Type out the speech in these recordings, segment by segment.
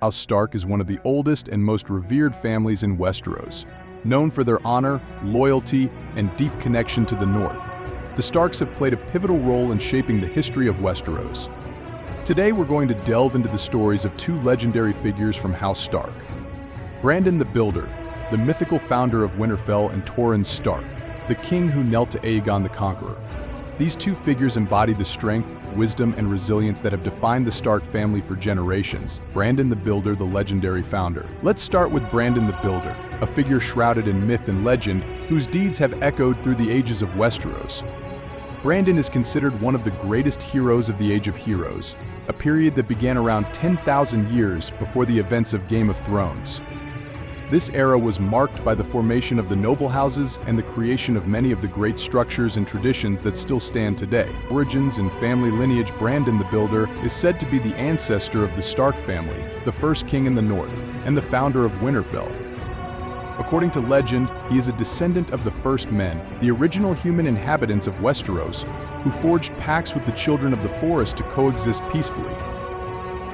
House Stark is one of the oldest and most revered families in Westeros. Known for their honor, loyalty, and deep connection to the North, the Starks have played a pivotal role in shaping the history of Westeros. Today we're going to delve into the stories of two legendary figures from House Stark. Brandon the Builder, the mythical founder of Winterfell, and Torrhen Stark, the king who knelt to Aegon the Conqueror. These two figures embody the strength, wisdom, and resilience that have defined the Stark family for generations. Brandon the Builder, the legendary founder. Let's start with Brandon the Builder, a figure shrouded in myth and legend whose deeds have echoed through the ages of Westeros. Brandon is considered one of the greatest heroes of the Age of Heroes, a period that began around 10,000 years before the events of Game of Thrones. This era was marked by the formation of the noble houses and the creation of many of the great structures and traditions that still stand today. Origins and family lineage. Brandon the Builder is said to be the ancestor of the Stark family, the first king in the North, and the founder of Winterfell. According to legend, he is a descendant of the First Men, the original human inhabitants of Westeros, who forged pacts with the children of the forest to coexist peacefully.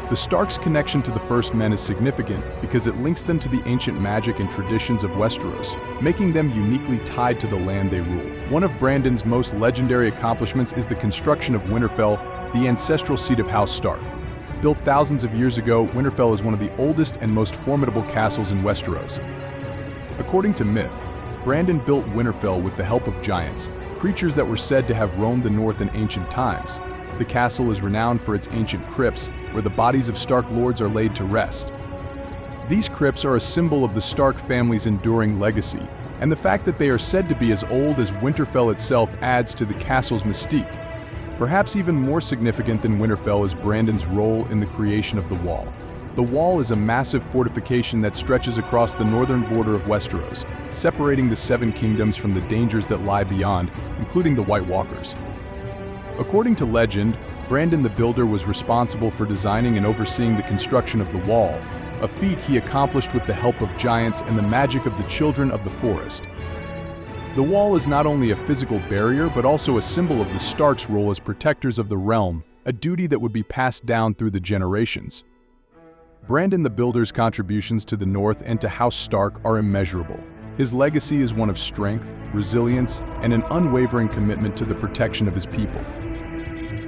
The Starks' connection to the First Men is significant because it links them to the ancient magic and traditions of Westeros, making them uniquely tied to the land they rule. One of Brandon's most legendary accomplishments is the construction of Winterfell, the ancestral seat of House Stark. Built thousands of years ago, Winterfell is one of the oldest and most formidable castles in Westeros. According to myth, Brandon built Winterfell with the help of giants, creatures that were said to have roamed the north in ancient times. The castle is renowned for its ancient crypts, where the bodies of Stark lords are laid to rest. These crypts are a symbol of the Stark family's enduring legacy, and the fact that they are said to be as old as Winterfell itself adds to the castle's mystique. Perhaps even more significant than Winterfell is Brandon's role in the creation of the Wall. The Wall is a massive fortification that stretches across the northern border of Westeros, separating the Seven Kingdoms from the dangers that lie beyond, including the White Walkers. According to legend, Brandon the Builder was responsible for designing and overseeing the construction of the Wall, a feat he accomplished with the help of giants and the magic of the children of the forest. The Wall is not only a physical barrier but also a symbol of the Starks' role as protectors of the realm, a duty that would be passed down through the generations. Brandon the Builder's contributions to the North and to House Stark are immeasurable. His legacy is one of strength, resilience, and an unwavering commitment to the protection of his people.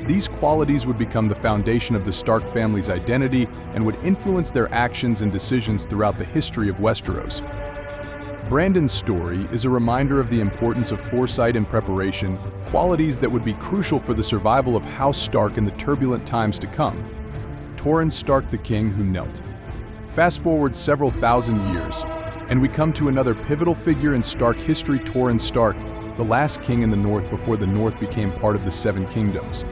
These qualities would become the foundation of the Stark family's identity and would influence their actions and decisions throughout the history of Westeros. Brandon's story is a reminder of the importance of foresight and preparation, qualities that would be crucial for the survival of House Stark in the turbulent times to come. Torrhen Stark, the king who knelt. Fast forward several thousand years, and we come to another pivotal figure in Stark history, Torrhen Stark, the last king in the North before the North became part of the Seven Kingdoms.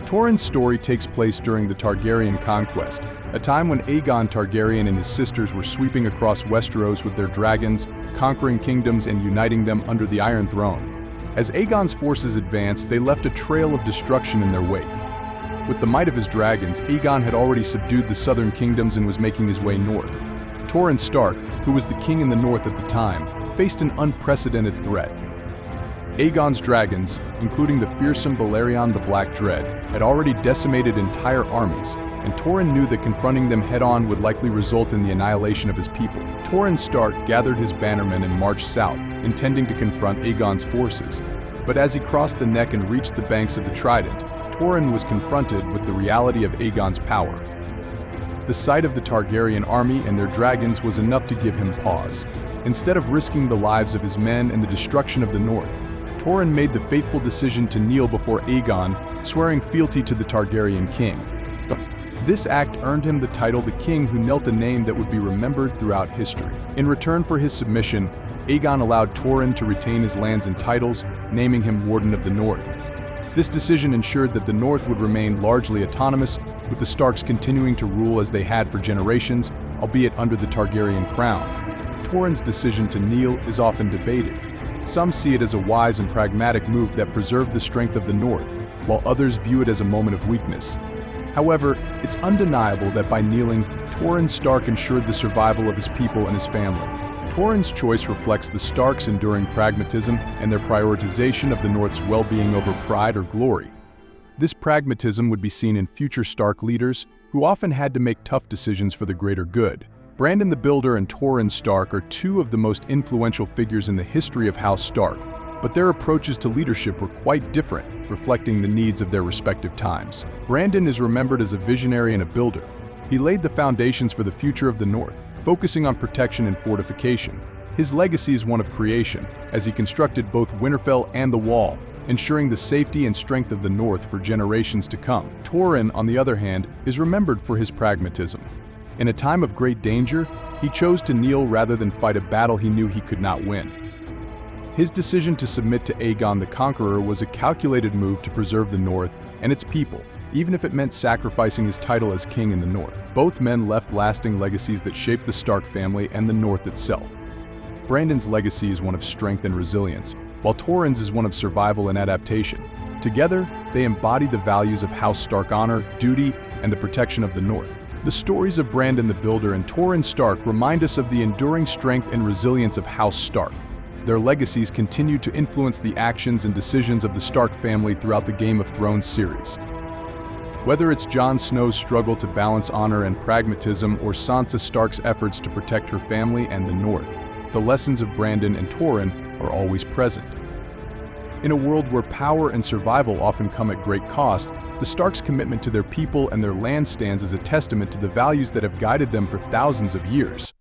Torrhen's story takes place during the Targaryen conquest, a time when Aegon Targaryen and his sisters were sweeping across Westeros with their dragons, conquering kingdoms and uniting them under the Iron Throne. As Aegon's forces advanced, they left a trail of destruction in their wake. With the might of his dragons, Aegon had already subdued the southern kingdoms and was making his way north. Torrhen Stark, who was the king in the north at the time, faced an unprecedented threat. Aegon's dragons, including the fearsome Balerion the Black Dread, had already decimated entire armies, and Torrhen knew that confronting them head-on would likely result in the annihilation of his people. Torrhen Stark gathered his bannermen and marched south, intending to confront Aegon's forces. But as he crossed the neck and reached the banks of the Trident, Torrhen was confronted with the reality of Aegon's power. The sight of the Targaryen army and their dragons was enough to give him pause. Instead of risking the lives of his men and the destruction of the North, Torrhen made the fateful decision to kneel before Aegon, swearing fealty to the Targaryen king. This act earned him the title the King Who Knelt, a name that would be remembered throughout history. In return for his submission, Aegon allowed Torrhen to retain his lands and titles, naming him Warden of the North. This decision ensured that the North would remain largely autonomous, with the Starks continuing to rule as they had for generations, albeit under the Targaryen crown. Torrhen's decision to kneel is often debated. Some see it as a wise and pragmatic move that preserved the strength of the North, while others view it as a moment of weakness. However, it's undeniable that by kneeling, Torrhen Stark ensured the survival of his people and his family. Torrhen's choice reflects the Starks' enduring pragmatism and their prioritization of the North's well-being over pride or glory. This pragmatism would be seen in future Stark leaders, who often had to make tough decisions for the greater good. Brandon the Builder and Torrhen Stark are two of the most influential figures in the history of House Stark, but their approaches to leadership were quite different, reflecting the needs of their respective times. Brandon is remembered as a visionary and a builder. He laid the foundations for the future of the North, focusing on protection and fortification. His legacy is one of creation, as he constructed both Winterfell and the Wall, ensuring the safety and strength of the North for generations to come. Torrhen, on the other hand, is remembered for his pragmatism. In a time of great danger, he chose to kneel rather than fight a battle he knew he could not win. His decision to submit to Aegon the Conqueror was a calculated move to preserve the North and its people, even if it meant sacrificing his title as king in the North. Both men left lasting legacies that shaped the Stark family and the North itself. Brandon's legacy is one of strength and resilience, while Torrhen's is one of survival and adaptation. Together, they embody the values of House Stark: honor, duty, and the protection of the North. The stories of Brandon the Builder and Torrhen Stark remind us of the enduring strength and resilience of House Stark. Their legacies continue to influence the actions and decisions of the Stark family throughout the Game of Thrones series. Whether it's Jon Snow's struggle to balance honor and pragmatism or Sansa Stark's efforts to protect her family and the North, the lessons of Brandon and Torrhen are always present. In a world where power and survival often come at great cost, the Starks' commitment to their people and their land stands as a testament to the values that have guided them for thousands of years.